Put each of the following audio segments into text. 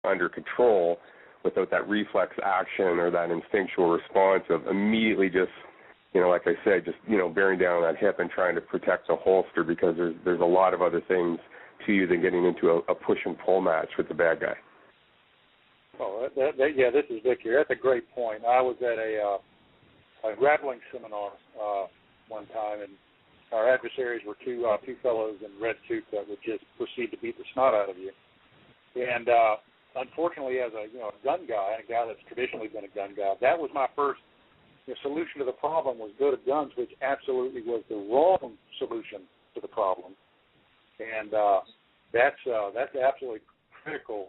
under control without that reflex action or that instinctual response of immediately just, like I said, just, bearing down on that hip and trying to protect the holster, because there's a lot of other things to you than getting into a push and pull match with the bad guy. Oh, yeah, this is Vic here. That's a great point. I was at a grappling seminar one time, and our adversaries were two fellows in red suits that would just proceed to beat the snot out of you. And unfortunately, as a gun guy, and a guy that's traditionally been a gun guy, that was my first solution to the problem was go to guns, which absolutely was the wrong solution to the problem. And that's absolutely critical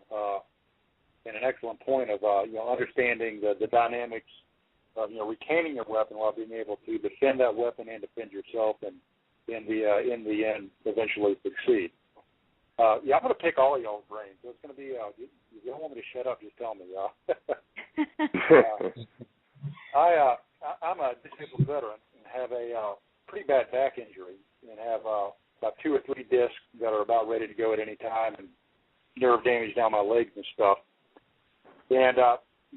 and an excellent point of understanding the dynamics of retaining your weapon while being able to defend that weapon and defend yourself, and in the end eventually succeed. I'm going to pick all of y'all's brains. So it's going to be if you don't want me to shut up, just tell me. I'm a disabled veteran and have a pretty bad back injury, and have about 2 or 3 discs that are about ready to go at any time, and nerve damage down my legs and stuff. And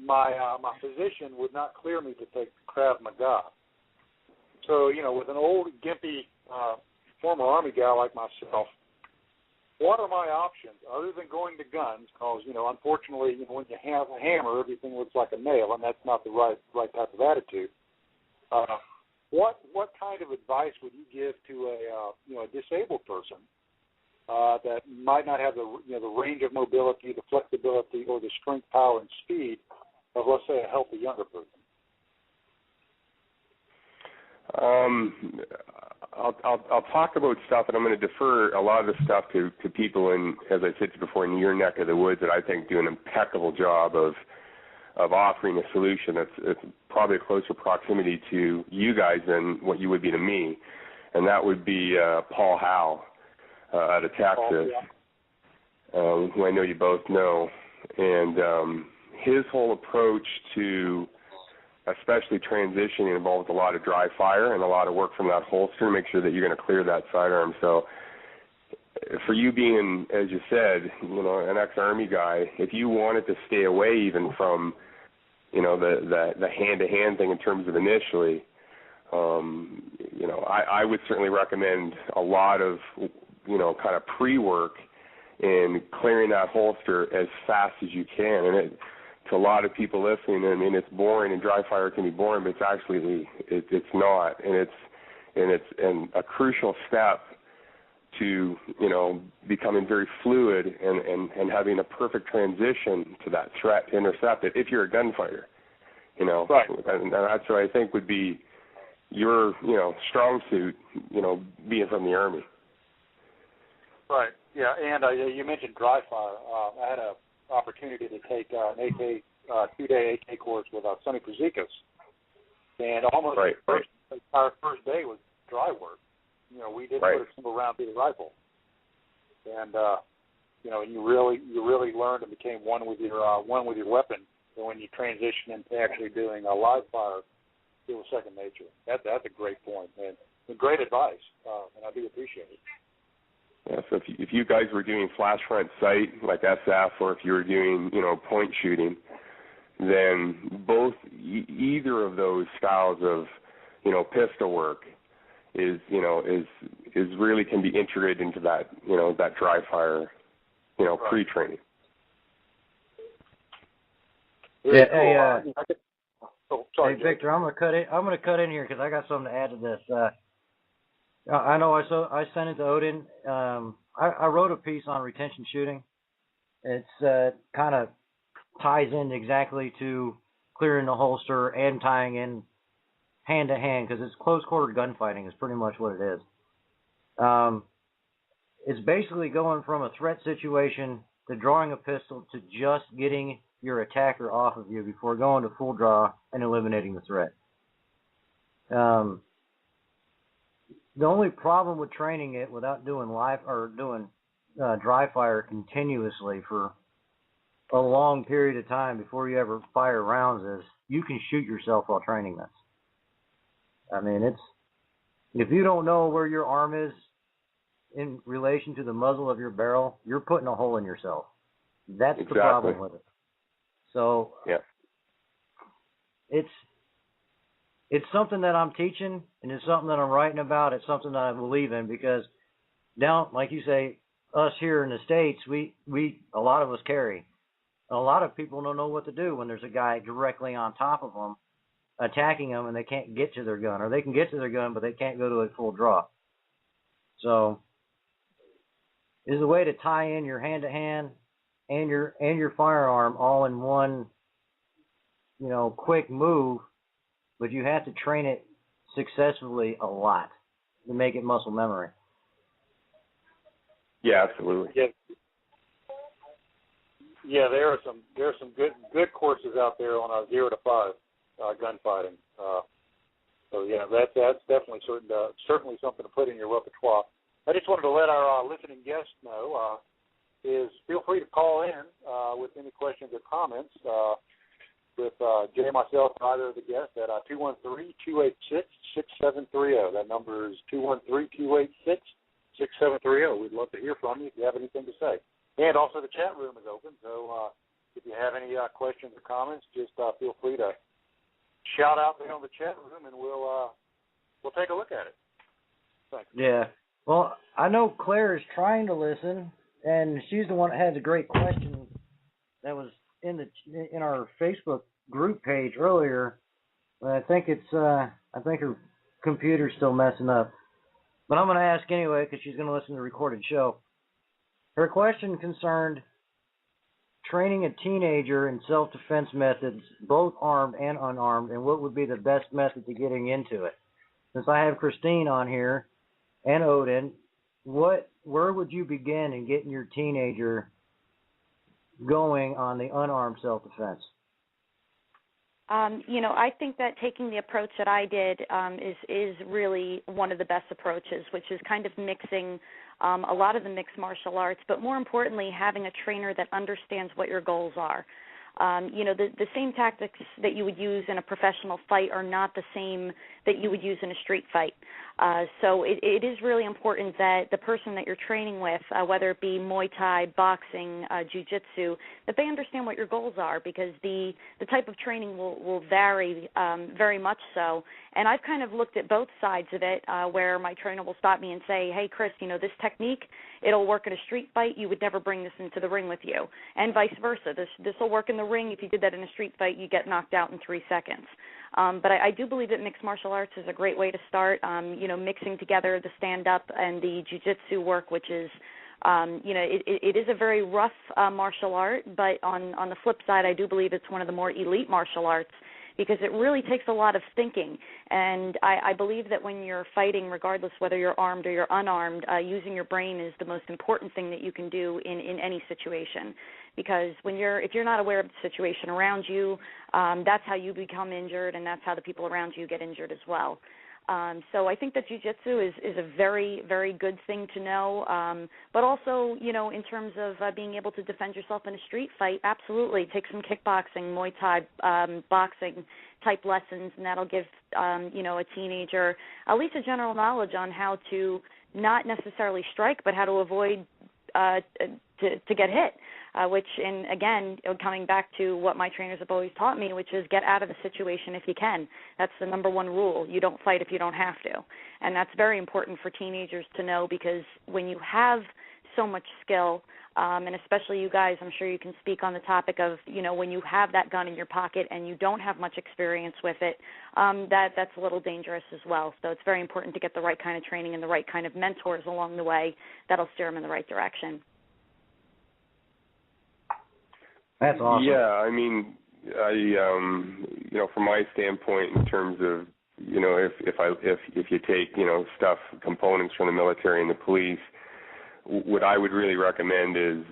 my physician would not clear me to take Krav Maga. So, with an old, gimpy former Army guy like myself, what are my options other than going to guns? Because, unfortunately, when you have a hammer, everything looks like a nail, and that's not the right type of attitude. What kind of advice would you give to a disabled person that might not have the range of mobility, the flexibility, or the strength, power, and speed of, let's say, a healthy younger person? I'll talk about stuff, and I'm going to defer a lot of the stuff to people in, as I said before, in your neck of the woods that I think do an impeccable job of offering a solution that's probably a closer proximity to you guys than what you would be to me, and that would be Paul Howe out of Texas, who I know you both know, and his whole approach to especially transitioning involves a lot of dry fire and a lot of work from that holster to make sure that you're going to clear that sidearm. So for you being, as you said, an ex-Army guy, if you wanted to stay away even from, the hand-to-hand thing in terms of initially, I would certainly recommend a lot of, kind of pre-work in clearing that holster as fast as you can. And to a lot of people listening, I mean, it's boring, and dry fire can be boring, but it's actually it's not, and it's a crucial step to becoming very fluid and having a perfect transition to that threat to intercept it if you're a gunfighter, Right. And that's what I think would be your strong suit, being from the Army. Right. Yeah, and you mentioned dry fire. I had an opportunity to take an AK 2-day AK course with Sonny Pazikos, and almost our first day was dry work. We didn't put a single round through the rifle, and you really learned and became one with your weapon. And when you transition into actually doing a live fire, it was second nature. That's a great point, and great advice, and I do appreciate it. Yeah, so if you guys were doing flash front sight like SF, or if you were doing point shooting, then both either of those styles of pistol work is really can be integrated into that that dry fire pre-training. Yeah, hey, Victor, I'm gonna cut in here because I got something to add to this. I know I sent it to Odin. I wrote a piece on retention shooting. It's kind of ties in exactly to clearing the holster and tying in hand-to-hand, because it's close-quarter gunfighting is pretty much what it is. It's basically going from a threat situation to drawing a pistol to just getting your attacker off of you before going to full draw and eliminating the threat. The only problem with training it without doing dry fire continuously for a long period of time before you ever fire rounds is you can shoot yourself while training this. I mean, if you don't know where your arm is in relation to the muzzle of your barrel, you're putting a hole in yourself. That's the problem with it. So yeah. It's something that I'm teaching, and it's something that I'm writing about. It's something that I believe in, because down, like you say, us here in the States, we a lot of us carry. A lot of people don't know what to do when there's a guy directly on top of them, attacking them, and they can't get to their gun, or they can get to their gun, but they can't go to it full draw. So, is a way to tie in your hand-to-hand and your firearm all in one, quick move, but you have to train it successfully a lot to make it muscle memory. Yeah, absolutely. Yeah, there are some good courses out there on 0 to 5 gunfighting. So yeah, that's definitely certainly something to put in your repertoire. I just wanted to let our listening guests know is feel free to call in with any questions or comments with Jay, myself, or either of the guests at 213-286-6730. That number is 213-286-6730. We'd love to hear from you if you have anything to say. And also the chat room is open, so if you have any questions or comments, just feel free to shout out there on the chat room, and we'll take a look at it. Thanks. Yeah. Well, I know Claire is trying to listen, and she's the one that has a great question that was in our Facebook group page earlier. But I think her computer's still messing up. But I'm going to ask anyway, because she's going to listen to the recorded show. Her question concerned training a teenager in self-defense methods, both armed and unarmed, and what would be the best method to getting into it. Since I have Christine on here and Odin, where would you begin in getting your teenager going on the unarmed self-defense? I think that taking the approach that I did is really one of the best approaches, which is kind of mixing a lot of the mixed martial arts, but more importantly, having a trainer that understands what your goals are. The same tactics that you would use in a professional fight are not the same that you would use in a street fight. So it is really important that the person that you're training with, whether it be Muay Thai, boxing, jiu-jitsu, that they understand what your goals are, because the type of training will vary very much so. And I've kind of looked at both sides of it, where my trainer will stop me and say, hey, Chris, this technique, it'll work in a street fight. You would never bring this into the ring with you. And vice versa. This will work in the ring. If you did that in a street fight, you get knocked out in 3 seconds. But I do believe that mixed martial arts is a great way to start, mixing together the stand-up and the jiu-jitsu work, which is, it is a very rough martial art, but on the flip side, I do believe it's one of the more elite martial arts, because it really takes a lot of thinking. And I believe that when you're fighting, regardless whether you're armed or you're unarmed, using your brain is the most important thing that you can do in any situation. Because if you're not aware of the situation around you, that's how you become injured, and that's how the people around you get injured as well. So I think that jiu-jitsu is a very, very good thing to know. But also, in terms of being able to defend yourself in a street fight, absolutely. Take some kickboxing, Muay Thai, boxing type lessons, and that'll give, a teenager at least a general knowledge on how to not necessarily strike, but how to avoid to get hit. Which, and again, coming back to what my trainers have always taught me, which is get out of the situation if you can. That's the number one rule. You don't fight if you don't have to. And that's very important for teenagers to know, because when you have so much skill, and especially you guys, I'm sure you can speak on the topic of, when you have that gun in your pocket and you don't have much experience with it, that's a little dangerous as well. So it's very important to get the right kind of training and the right kind of mentors along the way that'll steer them in the right direction. That's awesome. Yeah, from my standpoint, in terms of, if you take, components from the military and the police, what I would really recommend is,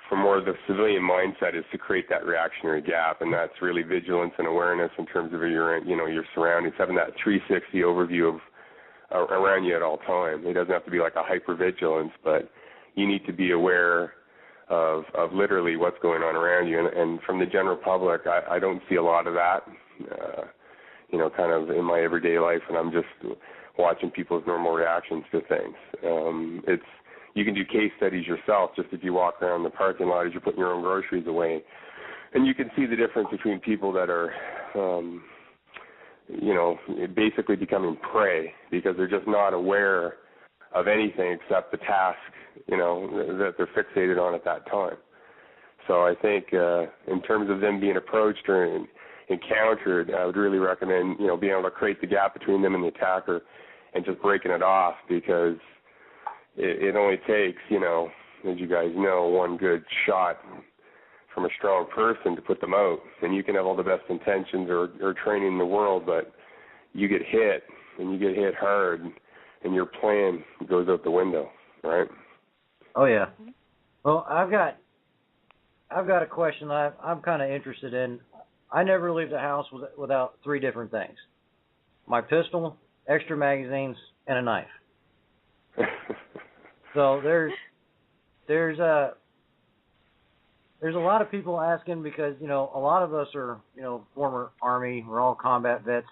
for more of the civilian mindset, is to create that reactionary gap, and that's really vigilance and awareness in terms of your surroundings, having that 360 overview of around you at all time. It doesn't have to be like a hypervigilance, but you need to be aware of literally what's going on around you. And from the general public, I don't see a lot of that, kind of in my everyday life, and I'm just watching people's normal reactions to things. you can do case studies yourself just if you walk around the parking lot as you're putting your own groceries away. And you can see the difference between people that are, basically becoming prey because they're just not aware of anything except the task, that they're fixated on at that time. So I think in terms of them being approached or encountered, I would really recommend, being able to create the gap between them and the attacker and just breaking it off, because it only takes, as you guys know, one good shot from a strong person to put them out. And you can have all the best intentions or training in the world, but you get hit, and you get hit hard, and your plan goes out the window, right? Oh, yeah. Well, I've got a question I'm kind of interested in. I never leave the house without 3 different things: my pistol, extra magazines, and a knife. So there's a lot of people asking because, a lot of us are, former Army, we're all combat vets,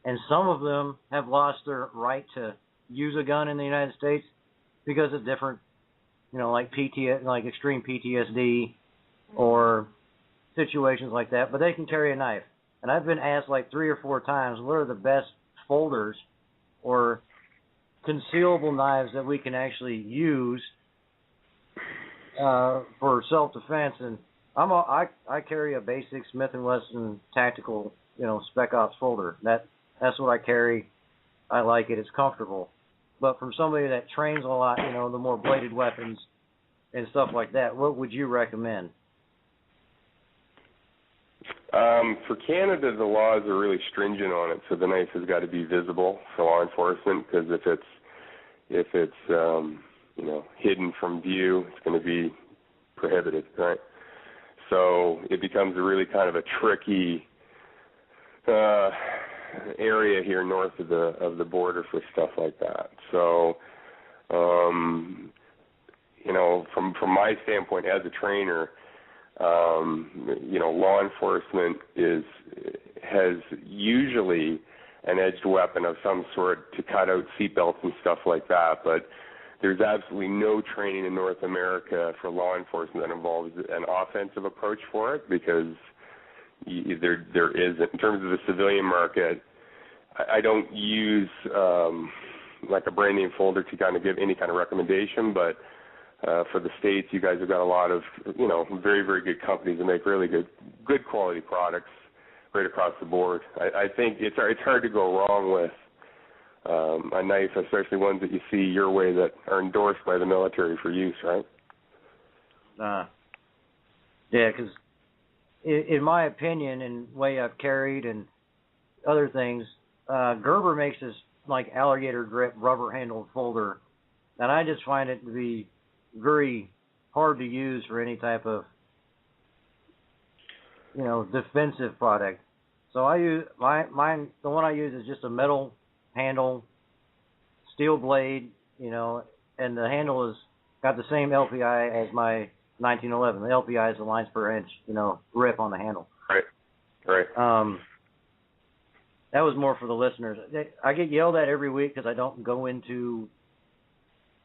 and some of them have lost their right to use a gun in the United States because of different, like extreme PTSD or situations like that, but they can carry a knife. And I've been asked like 3 or 4 times, what are the best folders or concealable knives that we can actually use for self-defense? And I carry a basic Smith & Wesson tactical, Spec Ops folder. That's what I carry. I like it. It's comfortable. But from somebody that trains a lot, the more bladed weapons and stuff like that, what would you recommend? For Canada, the laws are really stringent on it, so the knife has got to be visible for law enforcement, because if it's hidden from view, it's going to be prohibited, right? So it becomes a really kind of a tricky area here north of the border for stuff like that. So, from my standpoint as a trainer, law enforcement has usually an edged weapon of some sort to cut out seatbelts and stuff like that, but there's absolutely no training in North America for law enforcement that involves an offensive approach for it, because there isn't. In terms of the civilian market, I don't use like a brand name folder to kind of give any kind of recommendation, but for the States, you guys have got a lot of, very, very good companies that make really good quality products right across the board. I think it's hard to go wrong with a knife, especially ones that you see your way that are endorsed by the military for use, right? Yeah, because in my opinion, and way I've carried and other things, Gerber makes this like alligator grip rubber handled folder, and I just find it to be very hard to use for any type of defensive product. So I use mine. The one I use is just a metal handle, steel blade, and the handle is got the same LPI as my 1911. The LPI is the lines per inch, grip on the handle. Right. That was more for the listeners. I get yelled at every week because I don't go into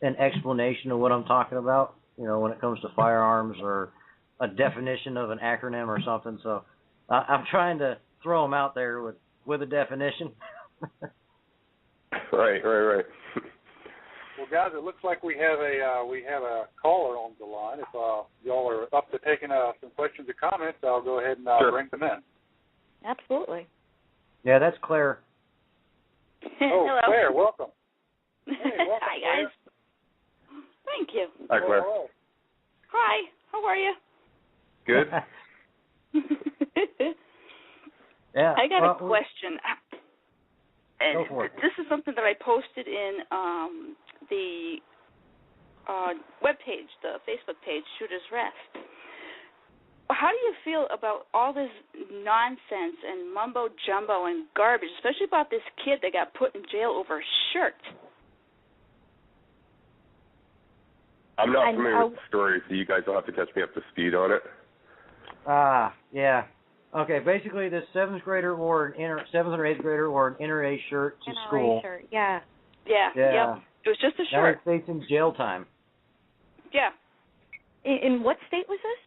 an explanation of what I'm talking about, when it comes to firearms or a definition of an acronym or something. So I'm trying to throw them out there with a definition. Right. Well, guys, it looks like we have a caller on the line. If y'all are up to taking some questions or comments, I'll go ahead and sure. bring them in. Absolutely. Yeah, that's Claire. Oh, Hello. Claire, welcome. Hey, welcome, Hi, Claire. guys. Thank you. Hi, Claire. Hello. Hi, how are you? Good. Yeah. I got a question. And Go for it. this is something that I posted in the webpage, the Facebook page, Shooter's Rest. How do you feel about all this nonsense and mumbo-jumbo and garbage, especially about this kid that got put in jail over a shirt? I'm not familiar with the story, so you guys will have to catch me up to speed on it. Yeah. Okay, basically this 7th grader wore 7th or 8th grader wore an NRA shirt to school. NRA shirt, yeah. Yeah. Yep. It was just a shirt. Now he's facing jail time. Yeah. In what state was this?